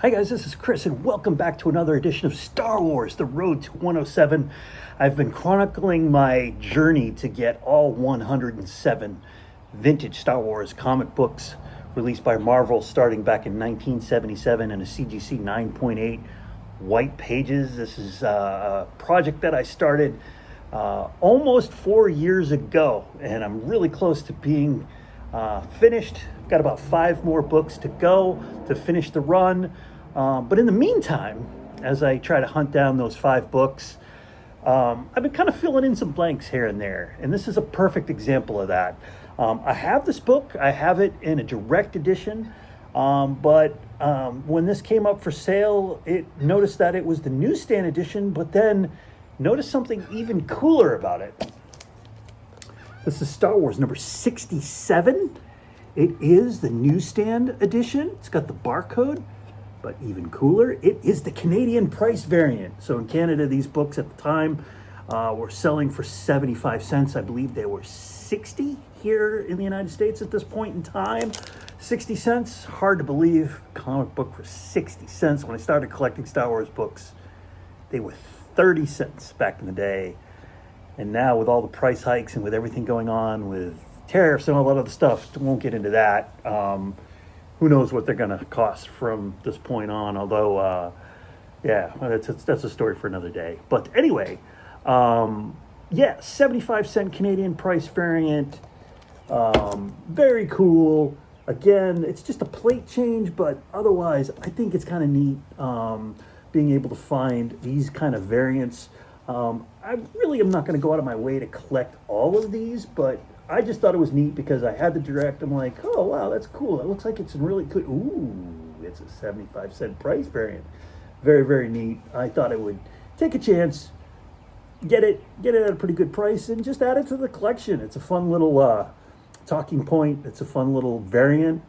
Hi guys, this is Chris and welcome back to another edition of Star Wars, The Road to 107. I've been chronicling my journey to get all 107 vintage Star Wars comic books released by Marvel starting back in 1977 in a CGC 9.8 white pages. This is a project that I started almost 4 years ago, and I'm really close to being finished. I've got about 5 more books to go to finish the run. But in the meantime, as I try to hunt down those 5 books, I've been kind of filling in some blanks here and there. And this is a perfect example of that. I have this book. I have it in a direct edition. But when this came up for sale, noticed that it was the newsstand edition, but then noticed something even cooler about it. This is Star Wars number 67. It is the newsstand edition. It's got the barcode. But even cooler, it is the Canadian price variant. So in Canada, these books at the time were selling for 75 cents. I believe they were 60 here in the United States at this point in time. 60 cents, hard to believe. Comic book for 60 cents. When I started collecting Star Wars books, they were 30 cents back in the day. And now with all the price hikes and with everything going on with tariffs and all that other stuff, won't get into that. Who knows what they're going to cost from this point on, although, that's a story for another day. But anyway, 75 cent Canadian price variant, very cool. Again, it's just a plate change, but otherwise, I think it's kind of neat being able to find these kind of variants. I really am not going to go out of my way to collect all of these, but I just thought it was neat because I had the direct. I'm like, oh, wow, that's cool. It looks like it's really good. Ooh, it's a 75 cent price variant. Very, very neat. I thought I would take a chance, get it at a pretty good price, and just add it to the collection. It's a fun little talking point. It's a fun little variant.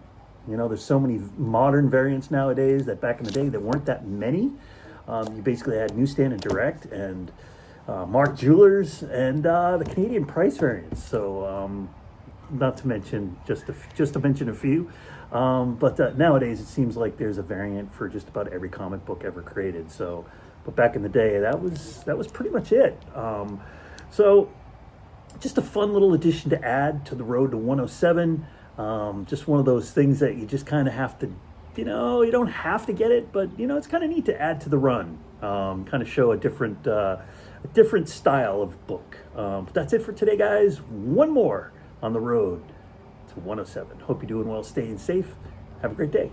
You know, there's so many modern variants nowadays that back in the day there weren't that many. You basically had newsstand and direct and Mark Jewelers and the Canadian price variants. So not to mention just to mention a few, but nowadays it seems like there's a variant for just about every comic book ever created. So, but back in the day, that was pretty much it. So just a fun little addition to add to the road to 107. Just one of those things that you just kind of have to, you don't have to get it, but it's kind of neat to add to the run. Kind of show a different style of book. But that's it for today, guys. One more on the road to 107. Hope you're doing well, staying safe. Have a great day.